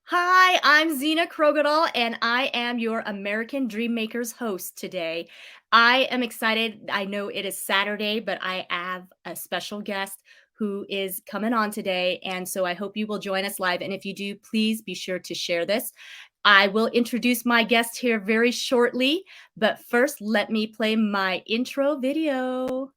Hi, I'm Zena Krogadal, and I am your American Dream Makers host today. I am excited. I know it is Saturday, but I have a special guest who is coming on today. And so I hope you will join us live. And if you do, please be sure to share this. I will introduce my guest here very shortly. But first, let me play my intro video.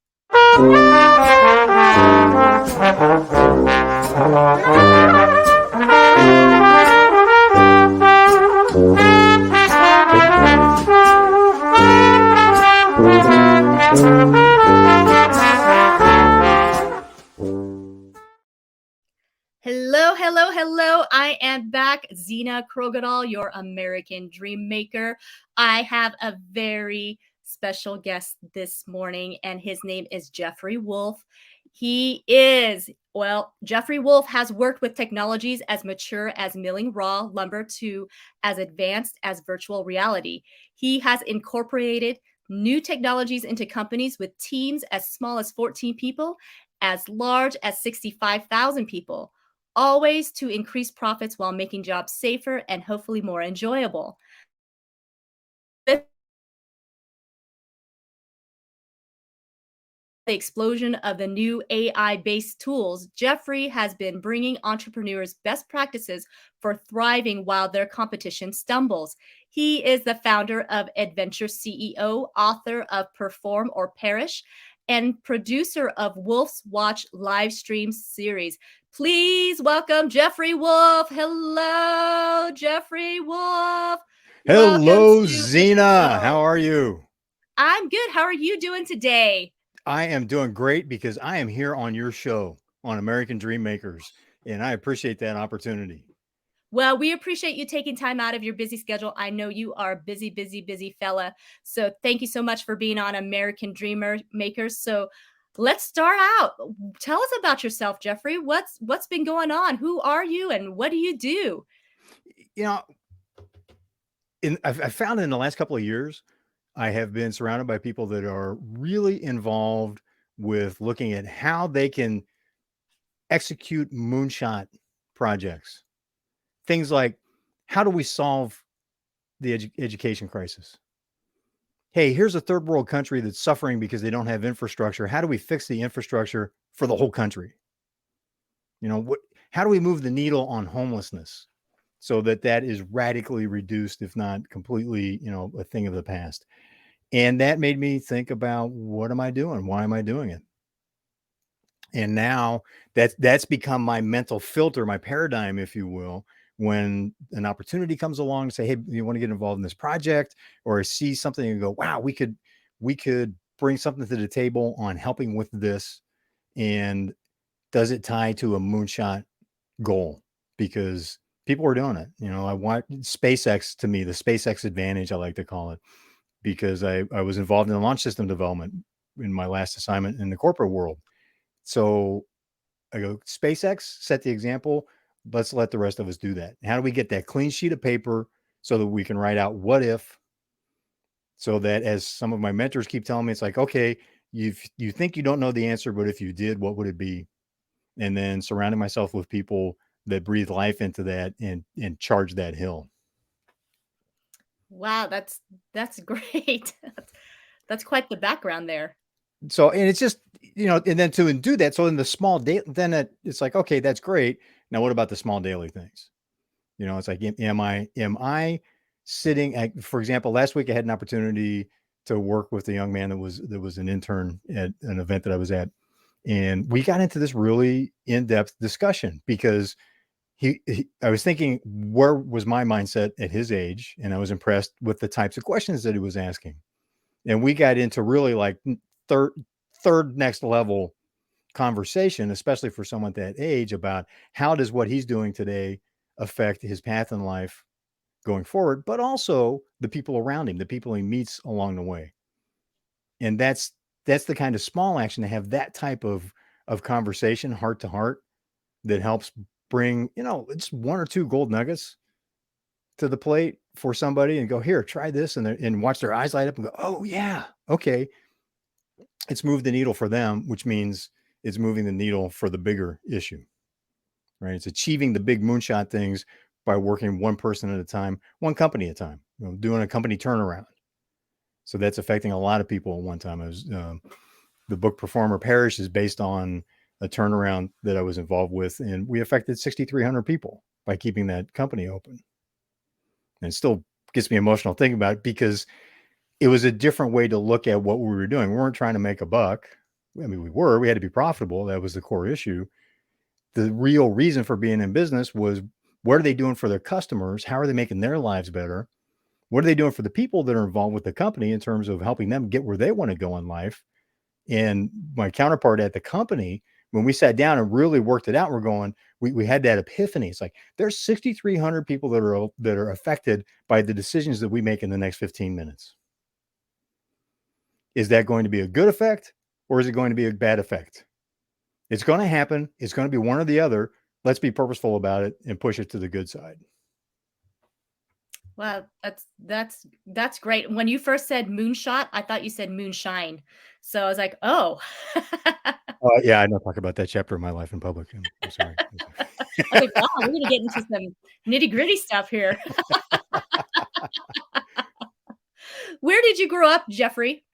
Hello, hello, hello. I am back, Zena Krogadal, your American Dream Maker. I have a very special guest this morning, and his name is Jeffrey Wolfe. Jeffrey Wolfe has worked with technologies as mature as milling raw lumber to as advanced as virtual reality. He has incorporated new technologies into companies with teams as small as 14 people, as large as 65,000 people, always to increase profits while making jobs safer and hopefully more enjoyable. With the explosion of the new AI based tools, Jeffrey has been bringing entrepreneurs best practices for thriving while their competition stumbles. He is the founder of Adventure CEO, author of Perform or Perish, and producer of Wolf's Watch live stream series. Please welcome Jeffrey Wolfe. Hello, Jeffrey Wolfe. Welcome Hello, to the Zena. show. How are you? I'm good. How are you doing today? I am doing great because I am here on your show on American Dream Makers, and I appreciate that opportunity. Well, we appreciate you taking time out of your busy schedule. I know you are a busy, busy, busy fella. So thank you so much for being on American Dreamer Makers. So let's start out. Tell us about yourself, Jeffrey. What's been going on? Who are you and what do you do? You know, I've found in the last couple of years, I have been surrounded by people that are really involved with looking at how they can execute moonshot projects. Things like, how do we solve the education crisis? Hey, here's a third world country that's suffering because they don't have infrastructure. How do we fix the infrastructure for the whole country? How do we move the needle on homelessness so that that is radically reduced, if not completely, a thing of the past? And that made me think about, what am I doing? Why am I doing it? And now that's become my mental filter, my paradigm, if you will. When an opportunity comes along to say, hey, you want to get involved in this project, or I see something and go, wow, we could bring something to the table on helping with this. And does it tie to a moonshot goal? Because people are doing it. I want SpaceX, to me, the SpaceX advantage, I like to call it, because I was involved in the launch system development in my last assignment in the corporate world. So I go, SpaceX set the example. Let's let the rest of us do that. How do we get that clean sheet of paper so that we can write out what if, so that, as some of my mentors keep telling me, it's like, okay, you think you don't know the answer, but if you did, what would it be? And then surrounding myself with people that breathe life into that and charge that hill. Wow, that's great. That's quite the background there. So, and it's just, and then to do that. So in the small day, then it's like, okay, that's great. Now, what about the small daily things? It's like, am I sitting at, for example, last week I had an opportunity to work with a young man that was an intern at an event that I was at. And we got into this really in-depth discussion because I was thinking, where was my mindset at his age? And I was impressed with the types of questions that he was asking. And we got into really like third next level conversation, especially for someone that age, about how does what he's doing today affect his path in life going forward, but also the people around him, the people he meets along the way. And that's the kind of small action, to have that type of conversation, heart to heart, that helps bring, it's one or two gold nuggets to the plate for somebody, and go, here, try this, and watch their eyes light up and go, oh yeah, okay. It's moved the needle for them, which means it's moving the needle for the bigger issue, right? It's achieving the big moonshot things by working one person at a time, one company at a time, doing a company turnaround. So that's affecting a lot of people at one time. The book Performer Perish is based on a turnaround that I was involved with, and we affected 6,300 people by keeping that company open. And it still gets me emotional thinking about it because it was a different way to look at what we were doing. We weren't trying to make a buck. I mean, we had to be profitable. That was the core issue. The real reason for being in business was, what are they doing for their customers? How are they making their lives better? What are they doing for the people that are involved with the company in terms of helping them get where they want to go in life? And my counterpart at the company, when we sat down and really worked it out, we had that epiphany. It's like, there's 6,300 people that are affected by the decisions that we make in the next 15 minutes. Is that going to be a good effect, or is it going to be a bad effect? It's going to happen. It's going to be one or the other. Let's be purposeful about it and push it to the good side. Wow, that's great. When you first said moonshot, I thought you said moonshine. So I was like, oh. Yeah, I don't talk about that chapter of my life in public. I'm sorry. I was like, wow, we're gonna get into some nitty-gritty stuff here. Where did you grow up, Jeffrey?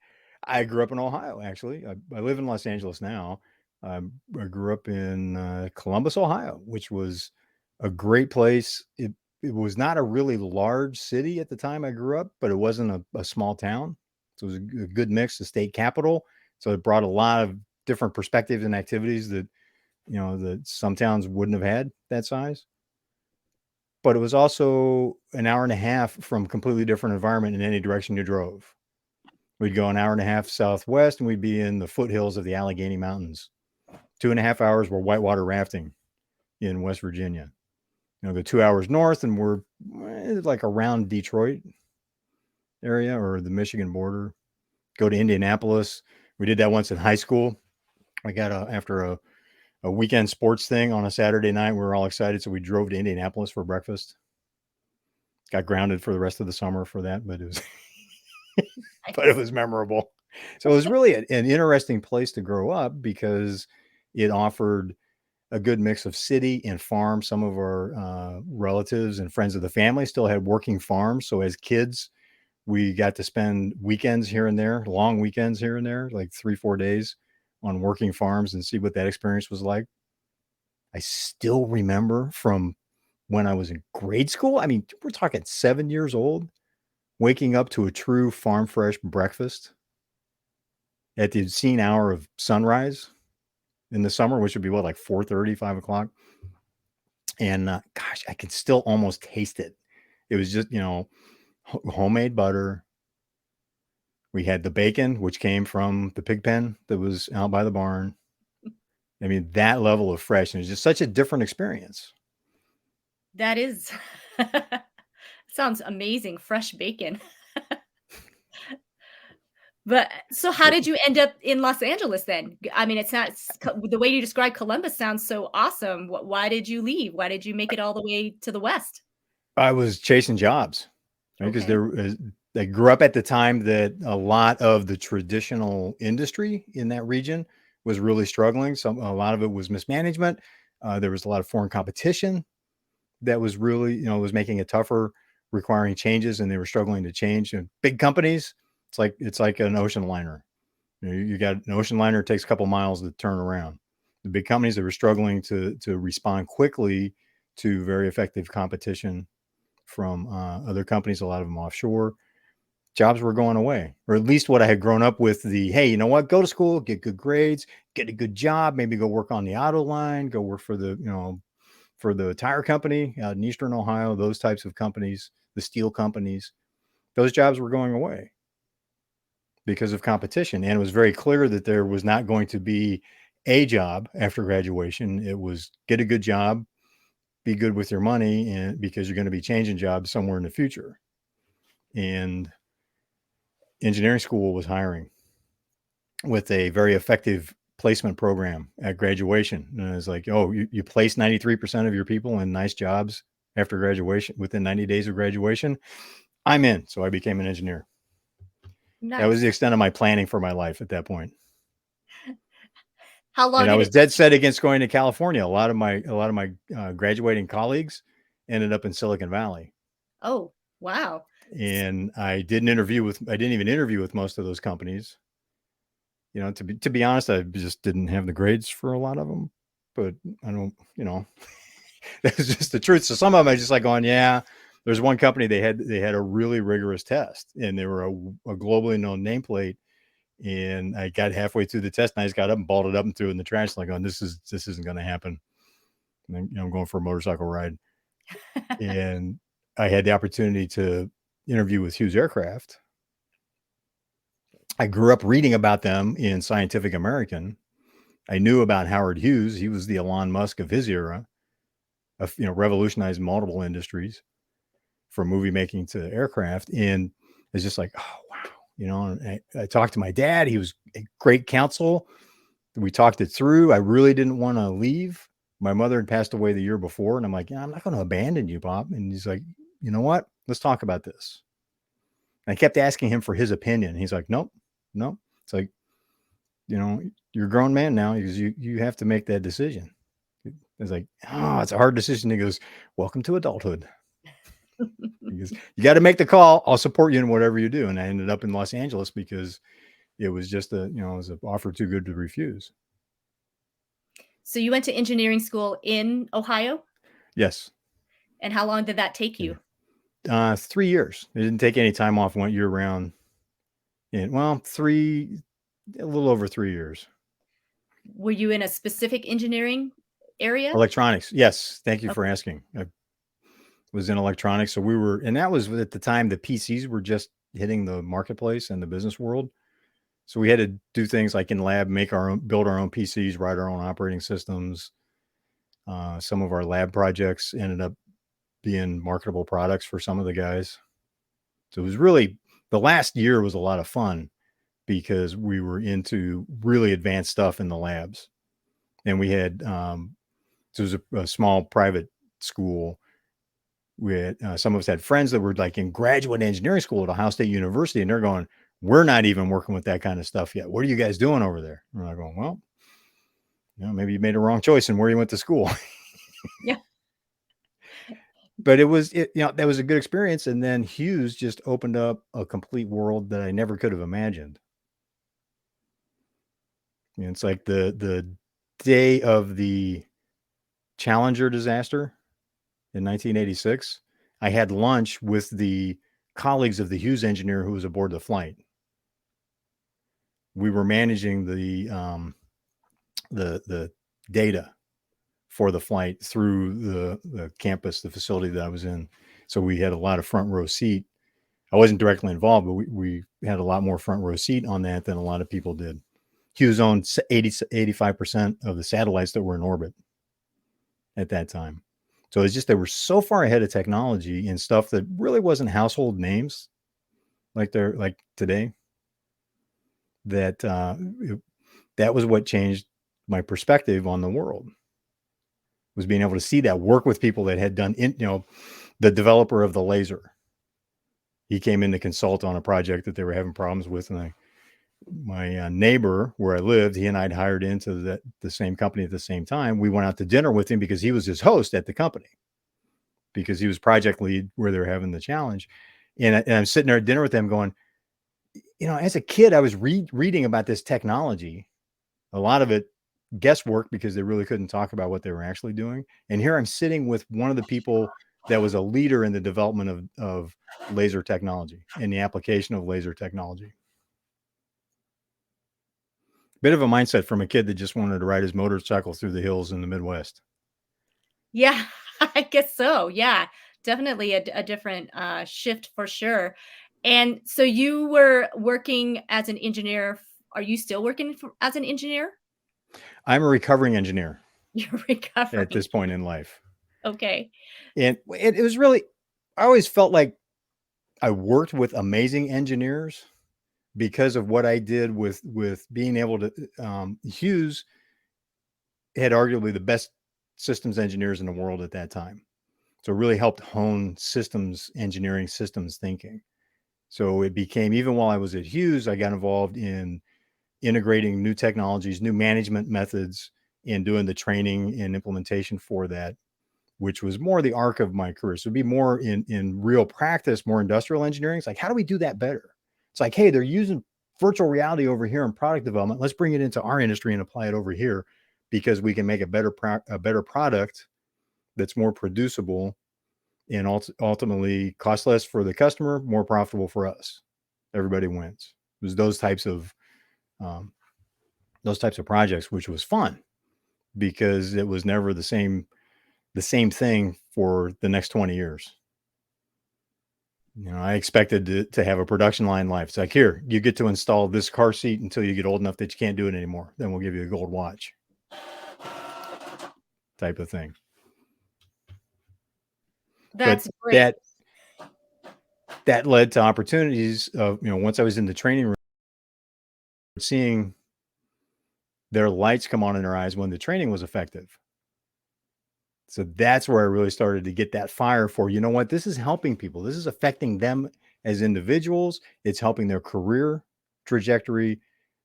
I grew up in Ohio, actually. I live in Los Angeles now. I grew up in Columbus, Ohio, which was a great place. It was not a really large city at the time I grew up, but it wasn't a small town. So it was a good mix, the state capital. So it brought a lot of different perspectives and activities that, that some towns wouldn't have had that size. But it was also an hour and a half from completely different environment in any direction you drove. We'd go an hour and a half southwest, and we'd be in the foothills of the Allegheny Mountains. 2.5 hours were whitewater rafting in West Virginia. Go 2 hours north, and we're like around Detroit area or the Michigan border. Go to Indianapolis. We did that once in high school. I got after a weekend sports thing on a Saturday night. We were all excited, so we drove to Indianapolis for breakfast. Got grounded for the rest of the summer for that, but it was memorable. So it was really an interesting place to grow up because it offered a good mix of city and farm. Some of our relatives and friends of the family still had working farms. So as kids, we got to spend weekends here and there, long weekends here and there, like 3-4 days on working farms and see what that experience was like. I still remember from when I was in grade school. I mean, we're talking 7 years old, waking up to a true farm fresh breakfast at the obscene hour of sunrise in the summer, which would be like 4:30, 5 o'clock. And gosh, I can still almost taste it. It was just, homemade butter. We had the bacon, which came from the pig pen that was out by the barn. I mean, that level of freshness is just such a different experience. That is sounds amazing, fresh bacon. But so how did you end up in Los Angeles then? I mean, it's not the way you describe Columbus sounds so awesome. Why did you leave? Why did you make it all the way to the West? I was chasing jobs, right? Because Okay. I grew up at the time that a lot of the traditional industry in that region was really struggling. A lot of it was mismanagement. There was a lot of foreign competition that was really, was making it tougher, requiring changes, and they were struggling to change. And big companies, it's like an ocean liner. You got an ocean liner, it takes a couple miles to turn around. The big companies that were struggling to respond quickly to very effective competition from other companies, a lot of them offshore, jobs were going away, or at least what I had grown up with. Hey, you know what? Go to school, get good grades, get a good job, maybe go work on the auto line, go work for the tire company out in Eastern Ohio, those types of companies, the steel companies. Those jobs were going away because of competition. And it was very clear that there was not going to be a job after graduation. It was get a good job, be good with your money, and because you're going to be changing jobs somewhere in the future. And engineering school was hiring with a very effective placement program at graduation. And it's like, oh, you place 93% of your people in nice jobs after graduation within 90 days of graduation. I'm in. So I became an engineer. That was the Nice. extent of my planning for my life at that point. How long And I did was it dead take? set against going to California. A lot of my graduating colleagues ended up in Silicon Valley. Oh, wow. And I didn't even interview with most of those companies. To be honest, I just didn't have the grades for a lot of them. But I don't, that's just the truth. So some of them I just like going, yeah. There's one company they had a really rigorous test, and they were a globally known nameplate. And I got halfway through the test, and I just got up and balled it up and threw it in the trash, like, going, this isn't going to happen. And then, I'm going for a motorcycle ride, and I had the opportunity to interview with Hughes Aircraft. I grew up reading about them in Scientific American. I knew about Howard Hughes. He was the Elon Musk of his era, revolutionized multiple industries from movie making to aircraft. And it's just like, oh, wow. And I talked to my dad. He was a great counsel. We talked it through. I really didn't want to leave. My mother had passed away the year before. And I'm like, I'm not going to abandon you, Bob. And he's like, you know what? Let's talk about this. And I kept asking him for his opinion. He's like, nope. It's like, you're a grown man now, because you have to make that decision. It's like, oh, it's a hard decision. He goes, welcome to adulthood. Because you got to make the call. I'll support you in whatever you do. And I ended up in Los Angeles because it was just it was an offer too good to refuse. So you went to engineering school in Ohio? Yes. And how long did that take you? 3 years. I didn't take any time off. Went year round. And a little over 3 years. Were you in a specific engineering area? Electronics. Yes. Thank you for asking. I was in electronics. So and that was at the time the PCs were just hitting the marketplace and the business world. So we had to do things like in lab, build our own PCs, write our own operating systems. Some of our lab projects ended up being marketable products for some of the guys. So it was really, the last year was a lot of fun because we were into really advanced stuff in the labs. And we had, so it was a small private school. We had, some of us had friends that were like in graduate engineering school at Ohio State University, and they're going, we're not even working with that kind of stuff yet. What are you guys doing over there? And we're like, going, well, maybe you made a wrong choice in where you went to school. Yeah. But that was a good experience. And then Hughes just opened up a complete world that I never could have imagined. And it's like the day of the Challenger disaster in 1986, I had lunch with the colleagues of the Hughes engineer who was aboard the flight. We were managing the data for the flight through the campus, the facility that I was in. So we had a lot of front row seat. I wasn't directly involved, but we had a lot more front row seat on that than a lot of people did. Hughes owned 85% of the satellites that were in orbit at that time. So it's just, they were so far ahead of technology and stuff that really wasn't household names like today, that that was what changed my perspective on the world, was being able to see that, work with people that had done, the developer of the laser. He came in to consult on a project that they were having problems with. And my neighbor where I lived, he and I'd hired into the same company at the same time. We went out to dinner with him because he was his host at the company, because he was project lead where they were having the challenge. And I'm sitting there at dinner with them going, as a kid, I was reading about this technology, a lot of it guesswork because they really couldn't talk about what they were actually doing. And here I'm sitting with one of the people that was a leader in the development of laser technology and the application of laser technology. Bit of a mindset from a kid that just wanted to ride his motorcycle through the hills in the Midwest. Yeah, I guess so. Yeah, definitely a different shift for sure. And so you were working as an engineer. Are you still working as an engineer? I'm a recovering engineer. You're At recovering. this point in life. Okay. And it was really, I always felt like I worked with amazing engineers because of what I did with being able to, Hughes had arguably the best systems engineers in the world at that time. So it really helped hone systems engineering, systems thinking. So it became, even while I was at Hughes, I got involved in integrating new technologies, new management methods, and doing the training and implementation for that. which was more the arc of my career. So it'd be more in real practice, more industrial engineering. It's like, how do we do that better? It's like, hey, they're using virtual reality over here in product development. Let's bring it into our industry and apply it over here because we can make a better product that's more producible and ultimately cost less for the customer, more profitable for us. Everybody wins. It was those types of projects, which was fun because it was never the same thing for the next 20 years. I expected to have a production line life. It's like, here, you get to install this car seat until you get old enough that you can't do it anymore. Then we'll give you a gold watch type of thing. That's But great. that led to opportunities of, once I was in the training room, seeing their lights come on in their eyes when the training was effective. So that's where I really started to get that fire for, what, this is helping people. This is affecting them as individuals. It's helping their career trajectory.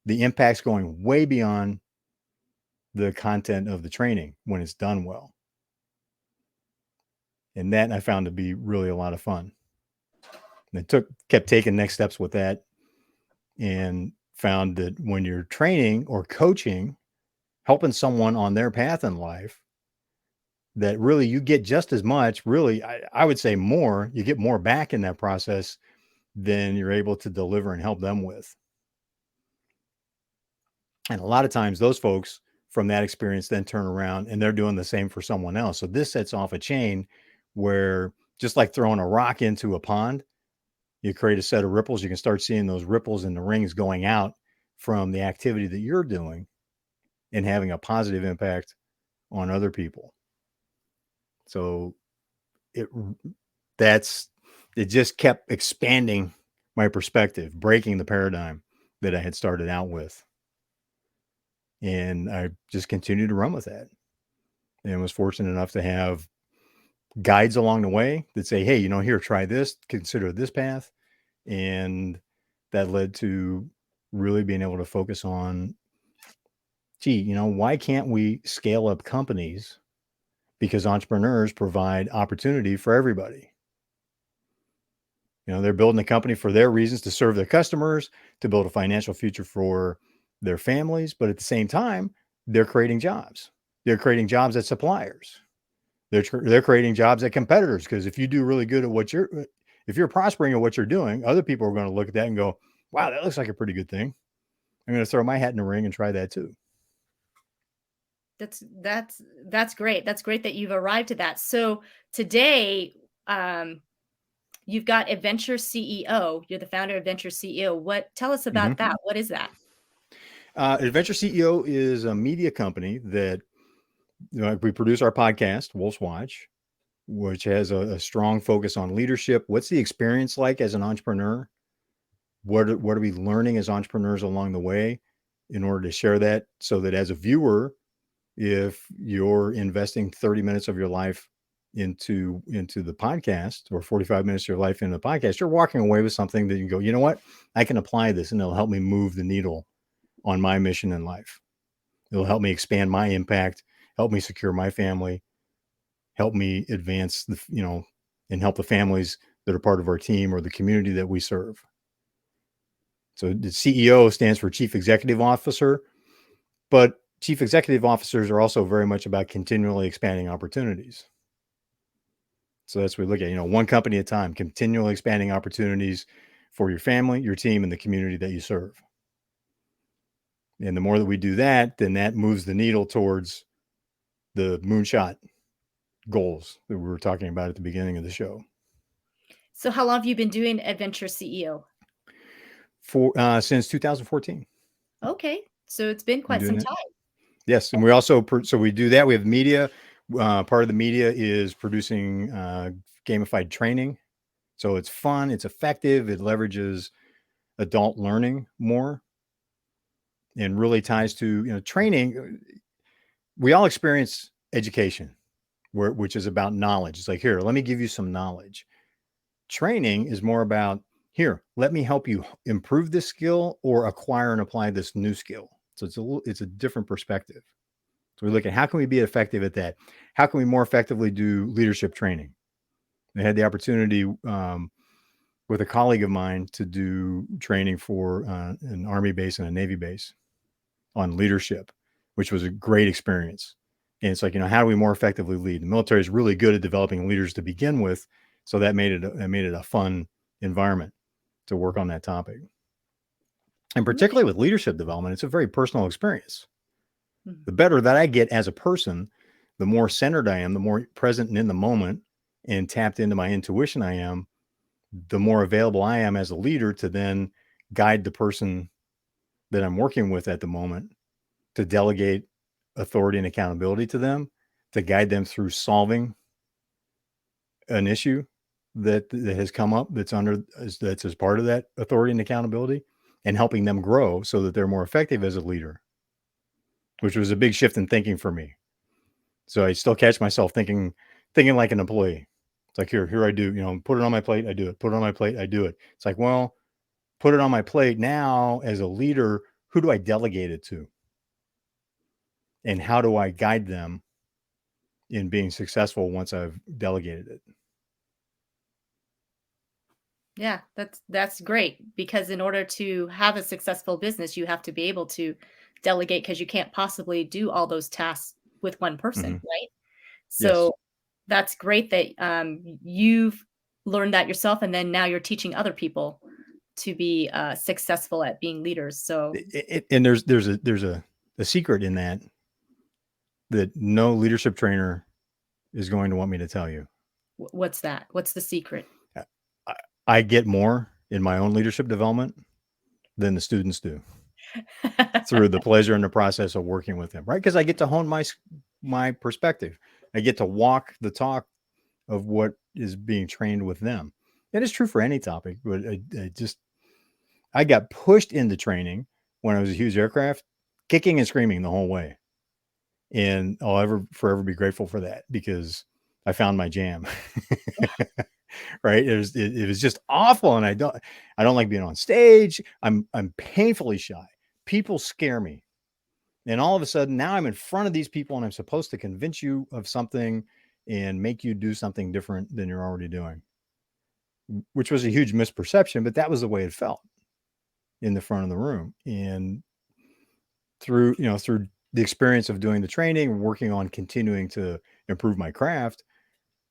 The impact's going way beyond the content of the training when it's done well. And that I found to be really a lot of fun. And I kept taking next steps with that and found that when you're training or coaching, helping someone on their path in life, that really you get just as much, really, I would say more, you get more back in that process than you're able to deliver and help them with. And a lot of times those folks from that experience then turn around and they're doing the same for someone else. So this sets off a chain where, just like throwing a rock into a pond, you create a set of ripples. You can start seeing those ripples in the rings going out from the activity that you're doing and having a positive impact on other people. So it just kept expanding my perspective, breaking the paradigm that I had started out with. And I just continued to run with that and was fortunate enough to have guides along the way that say, hey, here, try this, consider this path. And that led to really being able to focus on, why can't we scale up companies? Because entrepreneurs provide opportunity for everybody. They're building a company for their reasons, to serve their customers, to build a financial future for their families. But at the same time, they're creating jobs. They're creating jobs at suppliers. They're creating jobs at competitors. Because if you do really good at if you're prospering at what you're doing, other people are going to look at that and go, wow, that looks like a pretty good thing. I'm going to throw my hat in the ring and try that too. That's great. That's great that you've arrived at that. So today, you've got Adventure CEO. You're the founder of Adventure CEO. Tell us about that. What is that? Adventure CEO is a media company that we produce our podcast, Wolfe's Watch, which has a strong focus on leadership. What's the experience like as an entrepreneur? What are we learning as entrepreneurs along the way in order to share that, so that as a viewer, if you're investing 30 minutes of your life into the podcast, or 45 minutes of your life into the podcast, you're walking away with something that you go, you know what, I can apply this and it'll help me move the needle on my mission in life. It'll help me expand my impact, help me secure my family, help me advance and help the families that are part of our team or the community that we serve. So the CEO stands for Chief Executive Officer, but Chief Executive Officers are also very much about continually expanding opportunities. So that's what we look at, one company at a time, continually expanding opportunities for your family, your team, and the community that you serve. And the more that we do that, then that moves the needle towards the moonshot goals that we were talking about at the beginning of the show. So how long have you been doing Adventure CEO? Since 2014. Okay. So it's been quite some time. Yes. And we also, so we do that. We have media. Part of the media is producing gamified training. So it's fun, it's effective, it leverages adult learning more, and really ties to, training. We all experience education, which is about knowledge. It's like, here, let me give you some knowledge. Training is more about, here, let me help you improve this skill or acquire and apply this new skill. So it's a different perspective. So we look at how can we be effective at that? How can we more effectively do leadership training? I had the opportunity with a colleague of mine to do training for an Army base and a Navy base on leadership, which was a great experience. And it's like, how do we more effectively lead? The military is really good at developing leaders to begin with. So that made it a fun environment to work on that topic. And particularly with leadership development, it's a very personal experience. The better that I get as a person, the more centered I am, the more present and in the moment and tapped into my intuition I am, the more available I am as a leader to then guide the person that I'm working with at the moment, to delegate authority and accountability to them, to guide them through solving an issue that has come up that's as part of that authority and accountability, and helping them grow so that they're more effective as a leader, which was a big shift in thinking for me. So I still catch myself thinking like an employee. It's like, here I do, put it on my plate, I do it. Put it on my plate, I do it. It's like, well, put it on my plate now as a leader, who do I delegate it to? And how do I guide them in being successful once I've delegated it? Yeah, that's great, because in order to have a successful business, you have to be able to delegate, because you can't possibly do all those tasks with one person, right? Yes. So that's great that you've learned that yourself, and then now you're teaching other people to be successful at being leaders. So And there's a secret in that no leadership trainer is going to want me to tell you. what's that? What's the secret? I get more in my own leadership development than the students do through the pleasure and the process of working with them, right? Because I get to hone my perspective. I get to walk the talk of what is being trained with them. That is true for any topic, but I got pushed into training when I was a Hughes Aircraft, kicking and screaming the whole way. And I'll forever be grateful for that, because I found my jam. Right. It was just awful. And I don't like being on stage. I'm painfully shy. People scare me. And all of a sudden now I'm in front of these people and I'm supposed to convince you of something and make you do something different than you're already doing, which was a huge misperception, but that was the way it felt in the front of the room. And through the experience of doing the training, working on continuing to improve my craft,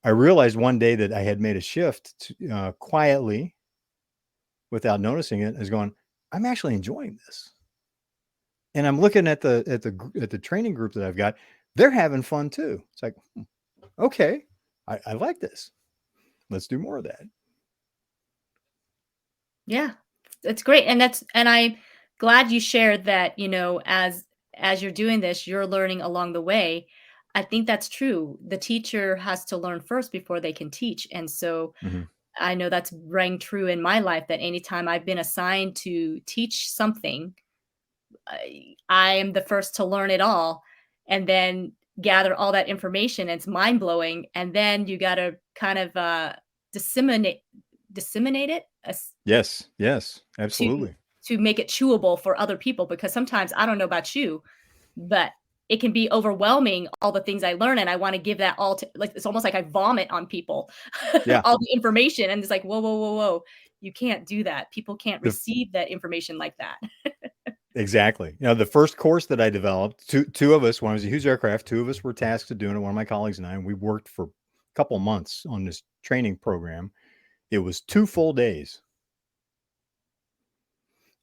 I realized one day that I had made a shift quietly, without noticing it, as going, I'm actually enjoying this. And I'm looking at the training group that I've got. They're having fun too. It's like, okay, I like this. Let's do more of that. Yeah, it's great. And I'm glad you shared that, as you're doing this, you're learning along the way. I think that's true. The teacher has to learn first before they can teach. And so Mm-hmm. I know that's rang true in my life, that anytime I've been assigned to teach something, I am the first to learn it all, and then gather all that information. It's mind blowing. And then you got to kind of disseminate it, Yes, to absolutely. make it chewable for other people, because sometimes, I don't know about you, but it can be overwhelming, all the things I learn, and I want to give that all to, like, it's almost like I vomit on people Yeah. all the information, and it's like, whoa, whoa, whoa, whoa, you can't do that. People can't The receive that information like that. Exactly. The first course that I developed, two of us, when I was a Hughes Aircraft, two of us were tasked to doing it. One of my colleagues and I, and we worked for a couple months on this training program. It was 2 full days.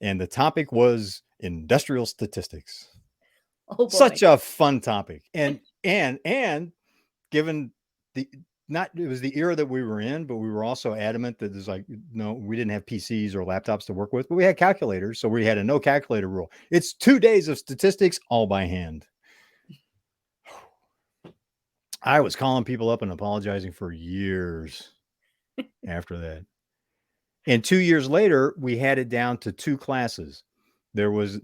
And the topic was industrial statistics. Oh boy. Such a fun topic. And given the not it was the era that we were in, but we were also adamant that there's like, no, we didn't have PCs or laptops to work with, but we had calculators. So we had a no calculator rule. It's 2 days of statistics all by hand. I was calling people up and apologizing for years after that. And 2 years later, we had it down to 2 classes. There was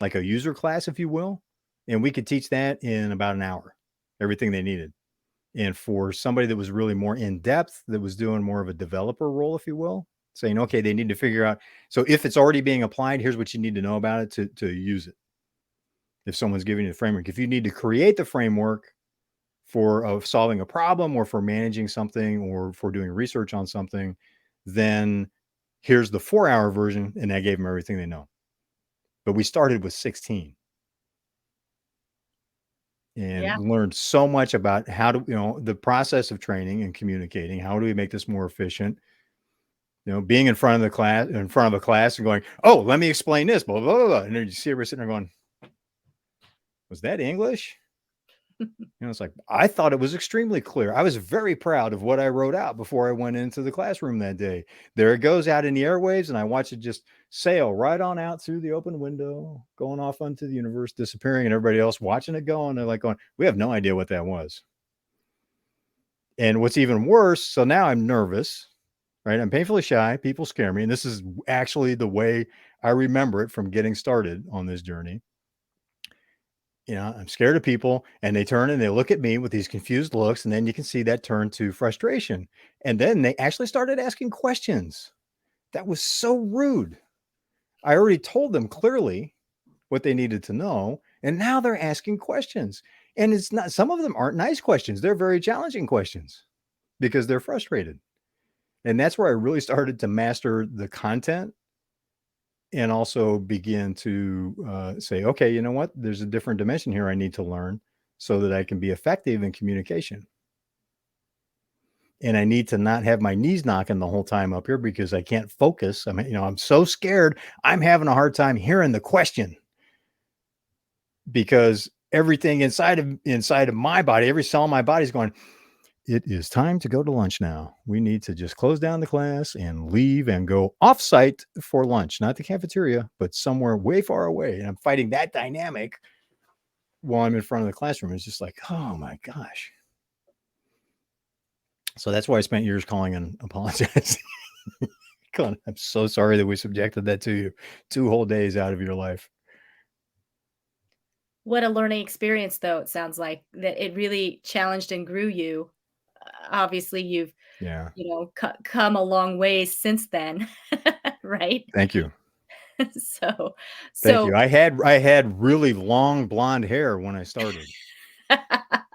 like a user class, if you will, and we could teach that in about an hour, everything they needed. And for somebody that was really more in depth, that was doing more of a developer role, if you will, saying, okay, they need to figure out. So if it's already being applied, here's what you need to know about it to use it. if someone's giving you the framework. If you need to create the framework for solving a problem or for managing something or for doing research on something, then here's the 4-hour version. And I gave them everything they know. But we started with 16 and Yeah. learned so much about how to, the process of training and communicating. How do we make this more efficient? Being in front of a class and going, oh, let me explain this, blah, blah, blah, blah. And then you see everybody sitting there going, was that English? It's like, I thought it was extremely clear. I was very proud of what I wrote out before I went into the classroom that day. There it goes out in the airwaves, and I watch it just sail right on out through the open window, going off onto the universe, disappearing, and everybody else watching it go. And they're like going, we have no idea what that was. And what's even worse, so now I'm nervous, right? I'm painfully shy. People scare me. And this is actually the way I remember it from getting started on this journey. I'm scared of people, and they turn and they look at me with these confused looks. And then you can see that turn to frustration. And then they actually started asking questions. That was so rude. I already told them clearly what they needed to know. And now they're asking questions. And it's not, some of them aren't nice questions. They're very challenging questions because they're frustrated. And that's where I really started to master the content and also begin to say, okay, you know what? There's a different dimension here I need to learn so that I can be effective in communication. And I need to not have my knees knocking the whole time up here because I can't focus. I'm so scared. I'm having a hard time hearing the question because everything inside of my body, every cell in my body is going, it is time to go to lunch now. We need to just close down the class and leave and go off-site for lunch, not the cafeteria, but somewhere way far away. And I'm fighting that dynamic while I'm in front of the classroom. It's just like, oh my gosh. So that's why I spent years calling and apologizing. I'm so sorry that we subjected that to you. 2 whole days out of your life. What a learning experience, though, it sounds like, that it really challenged and grew you. Obviously, you've, Yeah. come a long ways since then, right? Thank you. So Thank you. so I had really long blonde hair when I started.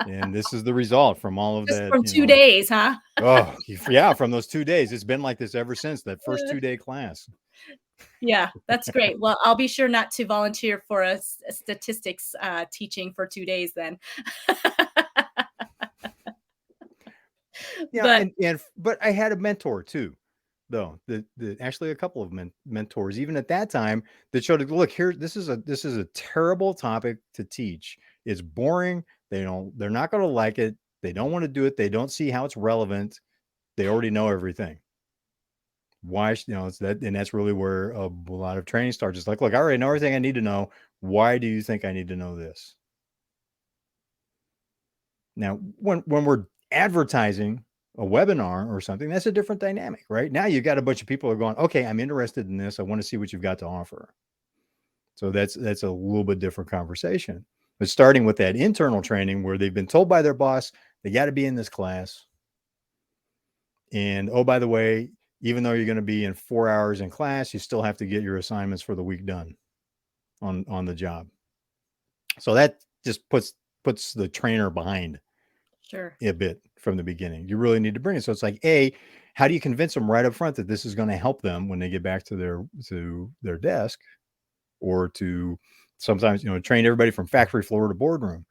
And this is the result from all of just that, from 2 days, huh? Oh, yeah, from those 2 days. It's been like this ever since that first 2-day class. Yeah, that's great. Well, I'll be sure not to volunteer for a statistics, teaching for 2 days then. Yeah, But but I had a mentor too, though. Actually a couple of mentors, even at that time, that showed, look, here, this is a terrible topic to teach. It's boring. They're not going to like it. They don't want to do it. They don't see how it's relevant. They already know everything. Why, it's that, and that's really where a lot of training starts. It's like, look, I already know everything I need to know. Why do you think I need to know this? Now, when we're advertising a webinar or something, that's a different dynamic, right? Now you've got a bunch of people who are going, okay, I'm interested in this. I want to see what you've got to offer. So that's a little bit different conversation. But starting with that internal training where they've been told by their boss, they got to be in this class. And oh, by the way, even though you're going to be in 4 hours in class, you still have to get your assignments for the week done on the job. So that just puts the trainer behind sure. a bit from the beginning. You really need to bring it. So it's like, how do you convince them right up front that this is going to help them when they get back to their desk, or to sometimes, train everybody from factory floor to boardroom.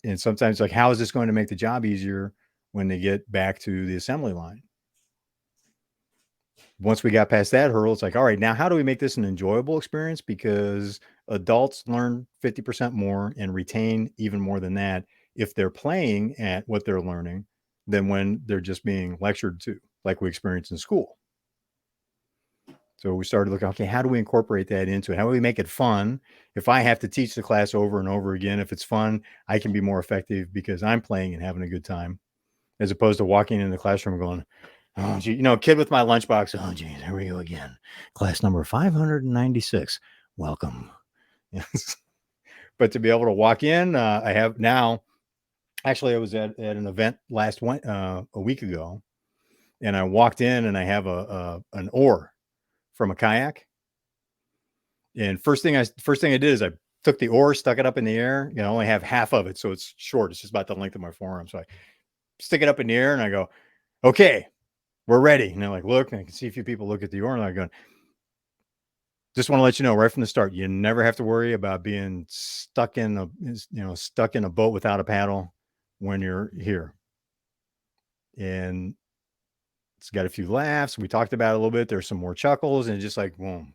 And sometimes, like, how is this going to make the job easier when they get back to the assembly line? Once we got past that hurdle, it's like, all right, now how do we make this an enjoyable experience? Because adults learn 50% more and retain even more than that if they're playing at what they're learning than when they're just being lectured to, like we experience in school. So we started looking, okay, how do we incorporate that into it? How do we make it fun? If I have to teach the class over and over again, if it's fun, I can be more effective because I'm playing and having a good time, as opposed to walking in the classroom going, oh, gee, kid with my lunchbox. Oh, geez, here we go again. Class number 596. Welcome. Yes. But to be able to walk in, I have now, actually, I was at an event a week ago, and I walked in and I have an oar from a kayak. And first thing I did is I took the oar, stuck it up in the air. I only have half of it, so it's short. It's just about the length of my forearm. So I stick it up in the air and I go, okay, we're ready. And they're like, look, and I can see a few people look at the oar and they're going, just want to let you know right from the start, you never have to worry about being stuck in a boat without a paddle when you're here. And it's got a few laughs. We talked about it a little bit. There's some more chuckles, and just like, boom,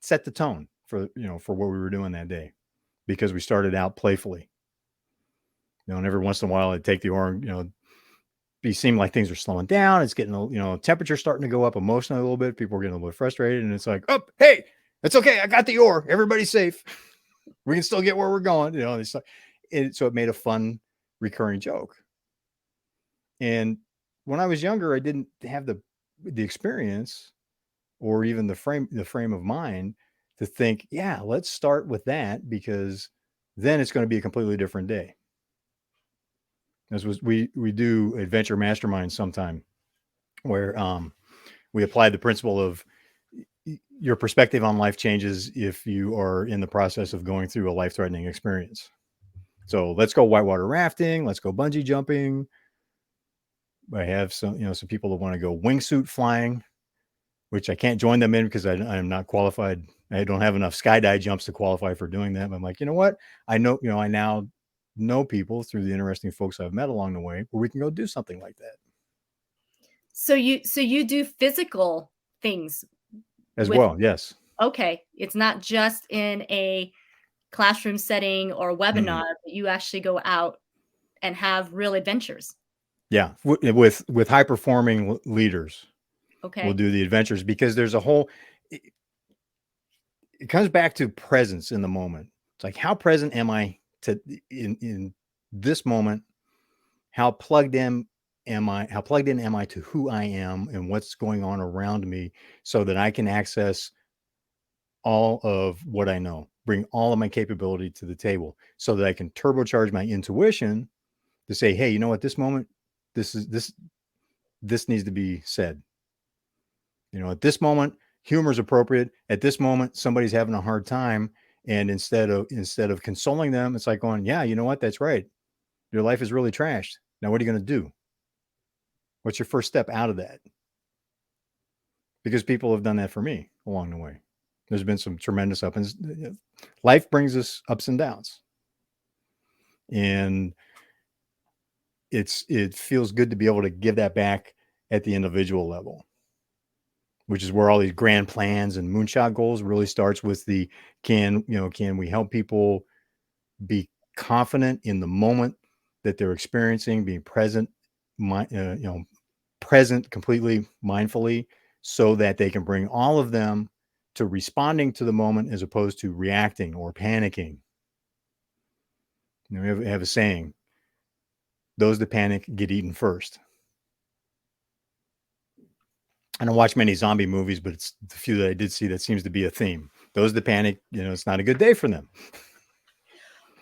set the tone for what we were doing that day, because we started out playfully. And every once in a while I'd take the oar and, be seem like things are slowing down. It's getting, temperature starting to go up emotionally a little bit. People are getting a little bit frustrated, and it's like, oh, hey, it's okay. I got the oar. Everybody's safe. We can still get where we're going. So it made a fun recurring joke. And when I was younger, I didn't have the experience or even the frame of mind to think, yeah, let's start with that, because then it's going to be a completely different day. We do adventure masterminds sometime where we apply the principle of your perspective on life changes if you are in the process of going through a life-threatening experience. So let's go whitewater rafting. Let's go bungee jumping. I have some people that want to go wingsuit flying, which I can't join them in because I'm not qualified. I don't have enough skydive jumps to qualify for doing that. But I'm like, you know what? I now know people through the interesting folks I've met along the way where we can go do something like that. So you do physical things As with, well. Yes. okay, it's not just in a classroom setting or webinar, but you actually go out and have real adventures. Yeah. With high performing leaders, we'll Okay. do the adventures, because there's a whole, it comes back to presence in the moment. It's like, how present am I in this moment? How plugged in am I to who I am and what's going on around me, so that I can access all of what I know, bring all of my capability to the table, so that I can turbocharge my intuition to say, hey, you know what, this moment, this needs to be said. At this moment, humor is appropriate. At this moment, somebody's having a hard time. And instead of consoling them, it's like going, yeah, you know what? That's right. Your life is really trashed. Now, what are you going to do? What's your first step out of that? Because people have done that for me along the way. There's been some tremendous ups. Life brings us ups and downs. And it feels good to be able to give that back at the individual level, which is where all these grand plans and moonshot goals really starts with the, can we help people be confident in the moment that they're experiencing, being present, present completely mindfully, so that they can bring all of them to responding to the moment as opposed to reacting or panicking. We have a saying, those that panic get eaten first. I don't watch many zombie movies, but it's the few that I did see that seems to be a theme. Those that panic, it's not a good day for them.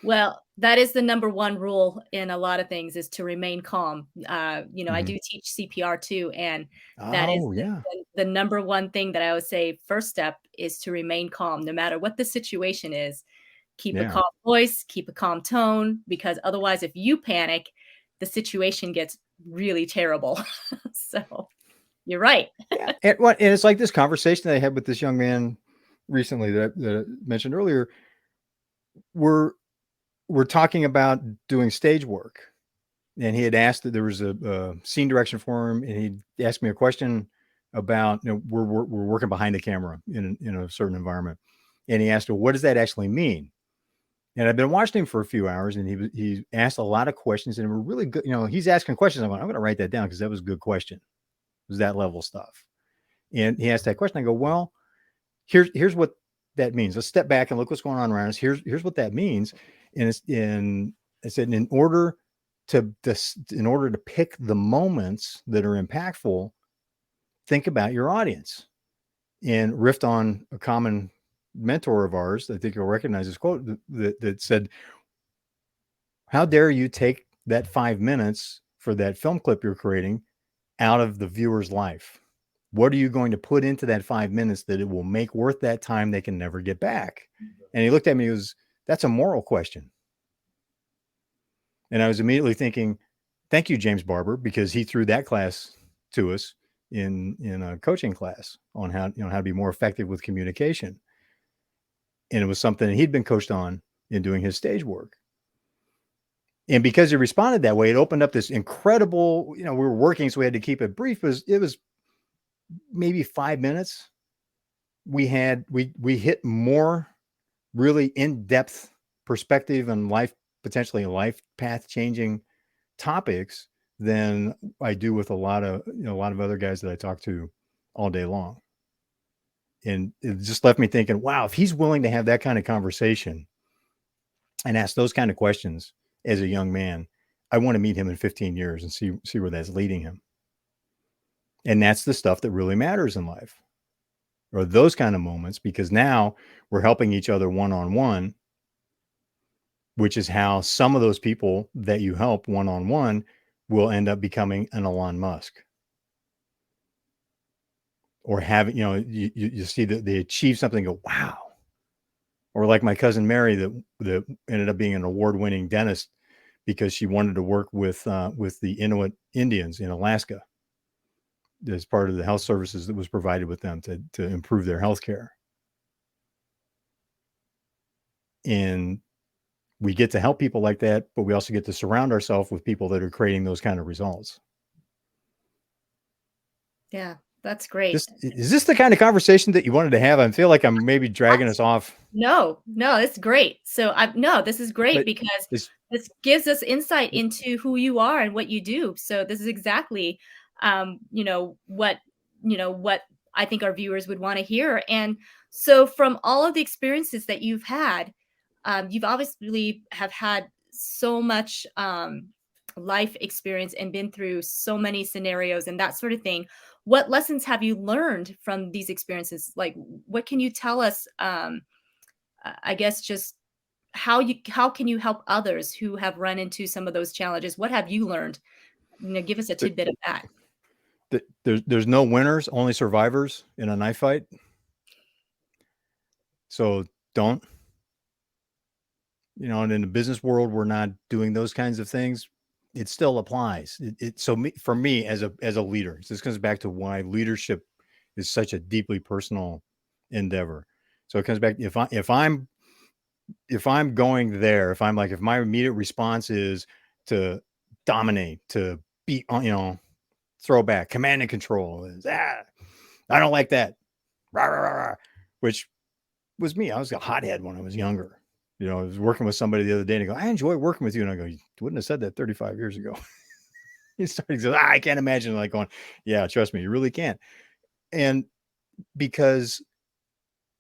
Well, that is the number one rule in a lot of things, is to remain calm. I do teach CPR too, and that is Oh, yeah. the number one thing that I would say. First step is to remain calm, no matter what the situation is. Keep a Yeah. calm voice, keep a calm tone, because otherwise, if you panic, the situation gets really terrible. So you're right. Yeah. And it's like this conversation that I had with this young man recently that I mentioned earlier. We're talking about doing stage work, and he had asked that there was a scene direction for him, and he asked me a question about, we're working behind the camera in a certain environment, and he asked, well, what does that actually mean? And I've been watching him for a few hours, and he asked a lot of questions, and were really good. He's asking questions. I'm going to write that down, because that was a good question. It was that level stuff. And he asked that question. I go, well, here's what that means. Let's step back and look what's going on around us. Here's what that means. And I said, in order to pick the moments that are impactful, think about your audience. And riffed on a common mentor of ours, I think you'll recognize this quote, that said, how dare you take that 5 minutes for that film clip you're creating out of the viewer's life? What are you going to put into that 5 minutes that it will make worth that time they can never get back? And he looked at me, he was, that's a moral question. And I was immediately thinking, thank you, James Barber, because he threw that class to us in a coaching class on how, how to be more effective with communication. And it was something he'd been coached on in doing his stage work. And because he responded that way, it opened up this incredible, we were working, so we had to keep it brief. It was maybe 5 minutes. We hit more really in-depth perspective and potentially life path changing topics than I do with a lot of other guys that I talk to all day long. And it just left me thinking, wow, if he's willing to have that kind of conversation and ask those kind of questions as a young man, I want to meet him in 15 years and see where that's leading him. And that's the stuff that really matters in life, or those kind of moments, because now we're helping each other one-on-one, which is how some of those people that you help one-on-one will end up becoming an Elon Musk, or having, you see that they achieve something, go, wow. Or like my cousin Mary that ended up being an award-winning dentist because she wanted to work with the Inuit Indians in Alaska as part of the health services that was provided with them to improve their health care. And we get to help people like that, but we also get to surround ourselves with people that are creating those kind of results. Yeah, that's great. Is this the kind of conversation that you wanted to have? I feel like I'm maybe dragging us off. No, it's great. So no, this is great because this gives us insight into who you are and what you do. So this is exactly, what I think our viewers would want to hear. And so from all of the experiences that you've had, you've obviously have had so much life experience and been through so many scenarios and that sort of thing. What lessons have you learned from these experiences? Like, what can you tell us? I guess just how can you help others who have run into some of those challenges? What have you learned? Give us a tidbit of that. There's no winners, only survivors in a knife fight. So don't, and in the business world, we're not doing those kinds of things. It still applies. For me as a leader, this comes back to why leadership is such a deeply personal endeavor. So it comes back, if I'm going there, if my immediate response is to dominate, to be on, throw back, command and control, is I don't like that, rah, rah, rah, rah, which was me. I was a hothead when I was younger. I was working with somebody the other day and I go, I enjoy working with you. And I go, you wouldn't have said that 35 years ago. He started to say, I can't imagine, like, going, yeah, trust me, you really can't. And because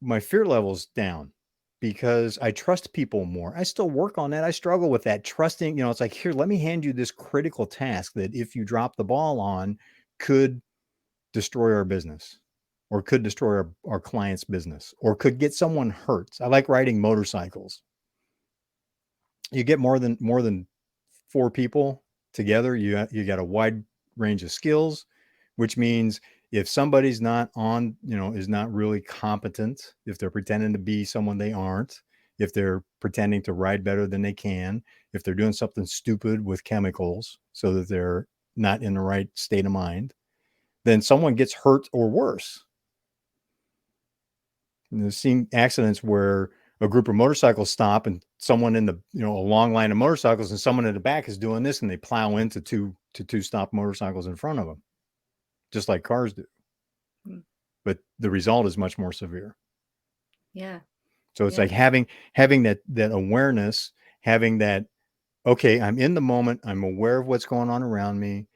my fear level's down, because I trust people more. I still work on that. I struggle with that trusting, it's like, here, let me hand you this critical task that if you drop the ball on, could destroy our business, or could destroy our client's business, or could get someone hurt. I like riding motorcycles. You get more than 4 people together, you got a wide range of skills, which means if somebody's not on, is not really competent, if they're pretending to be someone they aren't, if they're pretending to ride better than they can, if they're doing something stupid with chemicals so that they're not in the right state of mind, then someone gets hurt or worse. And I've seen accidents where a group of motorcycles stop and someone in the, a long line of motorcycles and someone in the back is doing this and they plow into two stop motorcycles in front of them, just like cars do. But the result is much more severe. Yeah. So it's like having that awareness, having that, okay, I'm in the moment. I'm aware of what's going on around me.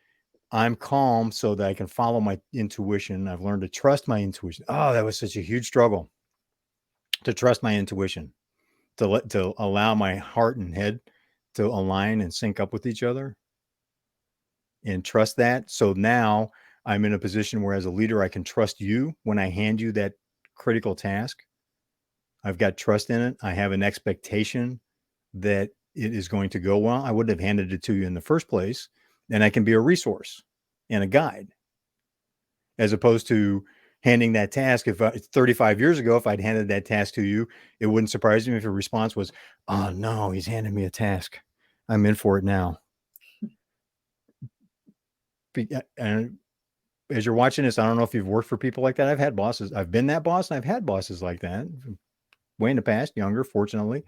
I'm calm so that I can follow my intuition. I've learned to trust my intuition. Oh, that was such a huge struggle, to trust my intuition, to allow my heart and head to align and sync up with each other and trust that. So now I'm in a position where as a leader, I can trust you when I hand you that critical task. I've got trust in it. I have an expectation that it is going to go well. I wouldn't have handed it to you in the first place. And I can be a resource and a guide. as opposed to handing that task. If 35 years ago, if I'd handed that task to you, it wouldn't surprise me if your response was, "Oh no, he's handing me a task. I'm in for it now." And as you're watching this, I don't know if you've worked for people like that. I've had bosses. I've been that boss, and I've had bosses like that, way in the past, younger, fortunately.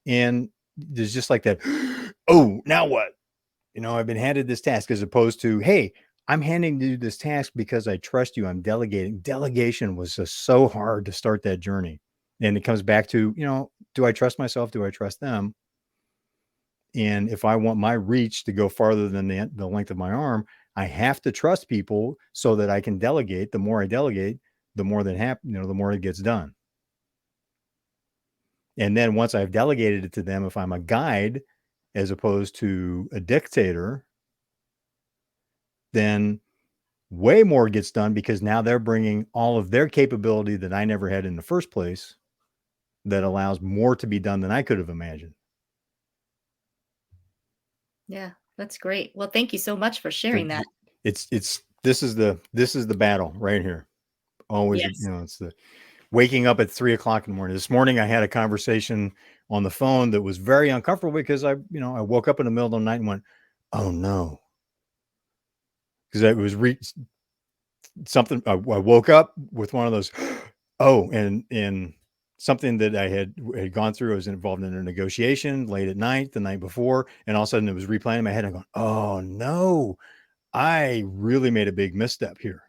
And there's just like that, oh, now what? I've been handed this task, as opposed to, hey, I'm handing you this task because I trust you. I'm delegating. Delegation was just so hard to start that journey. And it comes back to, do I trust myself? Do I trust them? And if I want my reach to go farther than the length of my arm, I have to trust people so that I can delegate. The more I delegate, the more that happens, the more it gets done. And then once I've delegated it to them, if I'm a guide as opposed to a dictator, then way more gets done, because now they're bringing all of their capability that I never had in the first place, that allows more to be done than I could have imagined. Yeah, that's great. Well, thank you so much for So sharing that. this is the battle right here. Always, Yes. it's the waking up at 3 o'clock in the morning. This morning I had a conversation on the phone that was very uncomfortable, because I woke up in the middle of the night and went, oh no. Because it was something. I woke up with one of those, oh, and something that I had gone through. I was involved in a negotiation late at night, the night before, and all of a sudden it was replaying in my head. I'm going, oh no, I really made a big misstep here.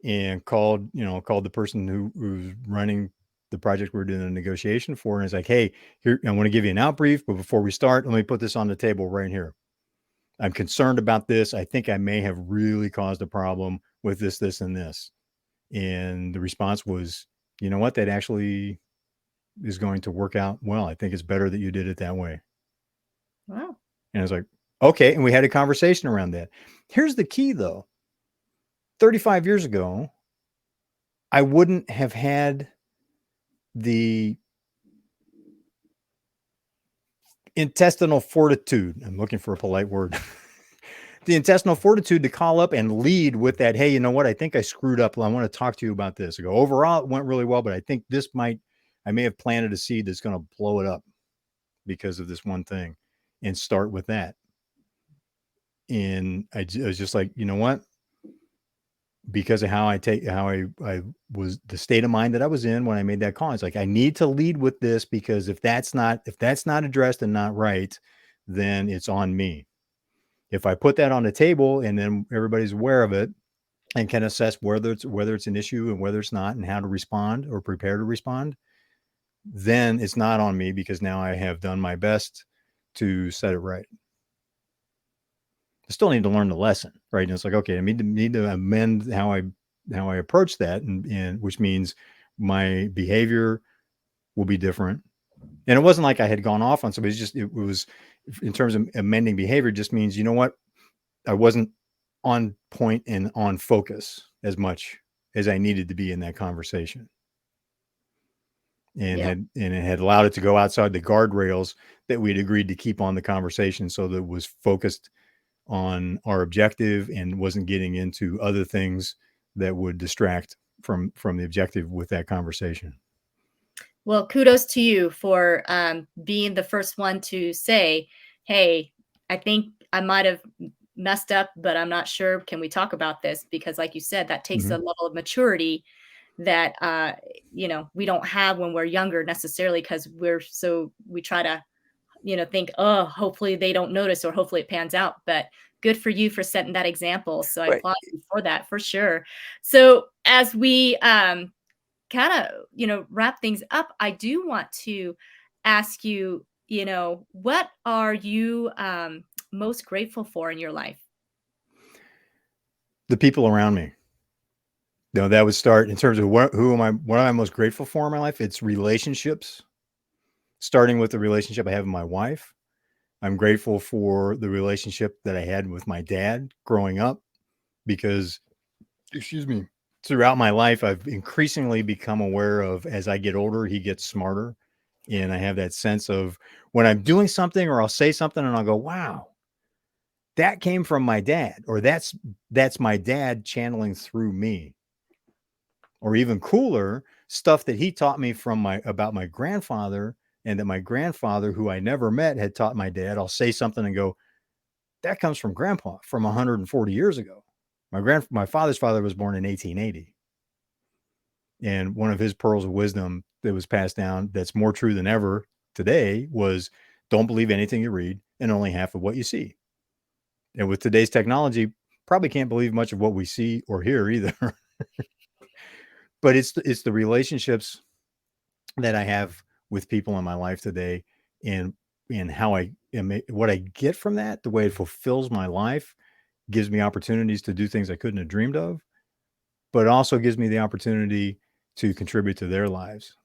And called the person who's running the project we're doing a negotiation for, and it's like, hey, here, I want to give you an out brief, but before we start, let me put this on the table right here. I'm concerned about this. I think I may have really caused a problem with this, and this. And the response was, you know what, that actually is going to work out well. I think it's better that you did it that way. Wow. And I was like, okay. And we had a conversation around that. Here's the key, though. 35 years ago, I wouldn't have had the intestinal fortitude. I'm looking for a polite word. The intestinal fortitude to call up and lead with that. Hey, you know what? I think I screwed up. I want to talk to you about this. I go, overall, it went really well, but I think I may have planted a seed that's going to blow it up because of this one thing, and start with that. And I was just like, you know what? Because of how I was, the state of mind that I was in when I made that call. It's like, I need to lead with this, because if that's not addressed and not right, then it's on me. If I put that on the table and then everybody's aware of it and can assess whether it's an issue and whether it's not, and how to respond or prepare to respond, then it's not on me, because now I have done my best to set it right. I still need to learn the lesson, right? And it's like, okay, I need to amend how I approach that, and which means my behavior will be different. And it wasn't like I had gone off on somebody. It was, in terms of amending behavior, just means, you know what, I wasn't on point and on focus as much as I needed to be in that conversation. And Yeah. it had allowed it to go outside the guardrails that we'd agreed to keep on the conversation, so that it was focused on our objective and wasn't getting into other things that would distract from the objective with that conversation. Well, kudos to you for being the first one to say, hey, I think I might have messed up, but I'm not sure. Can we talk about this? Because, like you said, that takes a level of maturity that, we don't have when we're younger necessarily, because we try to, think, oh, hopefully they don't notice, or hopefully it pans out. But good for you for setting that example. So I Right. applaud you for that, for sure. So as we kind of, wrap things up, I do want to ask you, what are you most grateful for in your life? The people around me. That would start in terms of what am I most grateful for in my life? It's relationships, starting with the relationship I have with my wife. I'm grateful for the relationship that I had with my dad growing up, because, excuse me, throughout my life, I've increasingly become aware of, as I get older, he gets smarter. And I have that sense of, when I'm doing something or I'll say something and I'll go, wow, that came from my dad, or that's my dad channeling through me. Or even cooler, stuff that he taught me from about my grandfather, and that my grandfather, who I never met, had taught my dad. I'll say something and go, that comes from grandpa from 140 years ago. My father's father was born in 1880. And one of his pearls of wisdom that was passed down, that's more true than ever today, was don't believe anything you read and only half of what you see. And with today's technology, probably can't believe much of what we see or hear either. But it's the relationships that I have with people in my life today, and how I am, what I get from that, the way it fulfills my life, gives me opportunities to do things I couldn't have dreamed of, but also gives me the opportunity to contribute to their lives.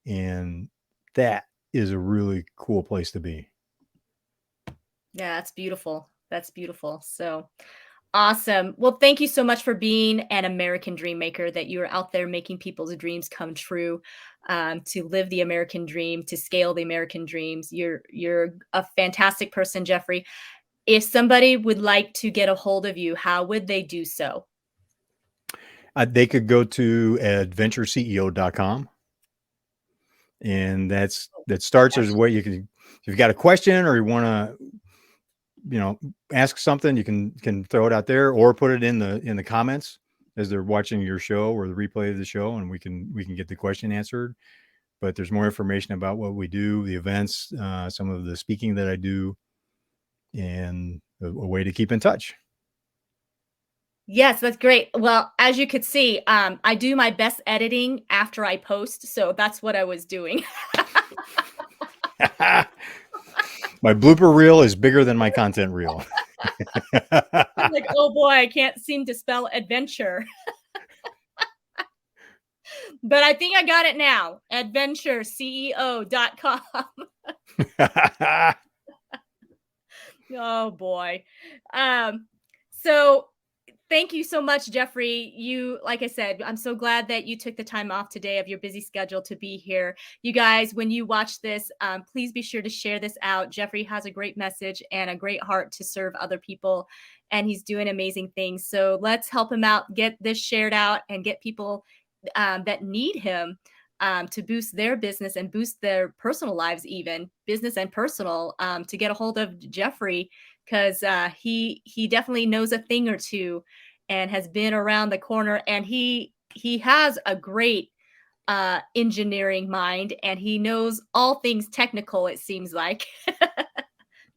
And that is a really cool place to be. Yeah, that's beautiful. That's beautiful. So awesome. Well, thank you so much for being an American dream maker, that you're out there making people's dreams come true, to live the American dream, to scale the American dreams. You're a fantastic person, Jeffrey. If somebody would like to get a hold of you, how would they do so? They could go to adventureceo.com, and that starts as a way you can, if you've got a question or you want to, ask something, you can throw it out there, or put it in the comments as they're watching your show or the replay of the show, and we can get the question answered. But there's more information about what we do, the events, some of the speaking that I do, and a way to keep in touch. Yes, that's great. Well, as you could see, I do my best editing after I post, so that's what I was doing. My blooper reel is bigger than my content reel. I'm like, oh boy, I can't seem to spell adventure. But I think I got it now. adventureceo.com. Oh boy. So thank you so much, Jeffrey. You, like I said, I'm so glad that you took the time off today of your busy schedule to be here. You guys, when you watch this, please be sure to share this out. Jeffrey has a great message and a great heart to serve other people, and he's doing amazing things. So let's help him out, get this shared out, and get people that need him to boost their business and boost their personal lives, even business and personal, to get a hold of Jeffrey, because he definitely knows a thing or two and has been around the corner, and he has a great engineering mind, and he knows all things technical, it seems like.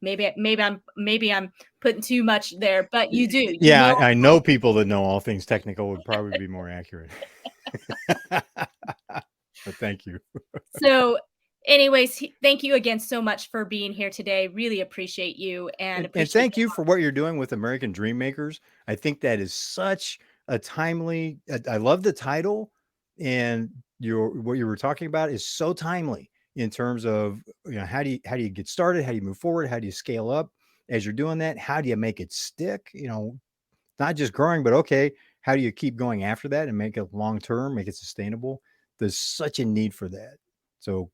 maybe I'm putting too much there, but you do, you Yeah, know. I know people that know all things technical would probably be more accurate. But thank you. So anyways, thank you again so much for being here today. Really appreciate you, and And appreciate thank you for what you're doing with American Dream Makers. I think that is such a timely, I love the title, and what you were talking about is so timely in terms of, how do you get started? How do you move forward? How do you scale up as you're doing that? How do you make it stick? Not just growing, but okay, how do you keep going after that and make it long term, make it sustainable? There's such a need for that. So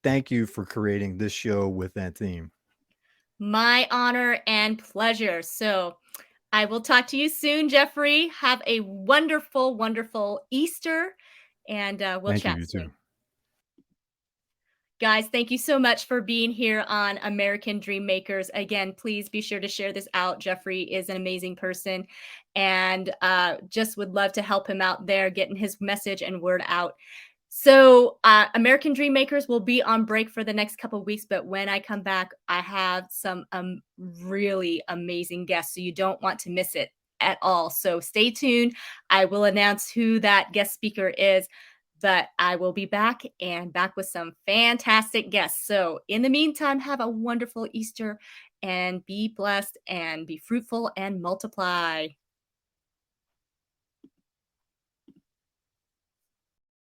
thank you for creating this show with that theme. my honor and pleasure. So I will talk to you soon, Jeffrey. Have a wonderful, wonderful Easter, and we'll Thank you, chat you soon. too. Guys, thank you so much for being here on American Dream Makers. Again, please be sure to share this out. Jeffrey is an amazing person, and just would love to help him out there, getting his message and word out. So, American Dream Makers will be on break for the next couple of weeks, but when I come back, I have some really amazing guests, so you don't want to miss it at all. So, stay tuned. I will announce who that guest speaker is, but I will be back with some fantastic guests. So, in the meantime, have a wonderful Easter and be blessed and be fruitful and multiply.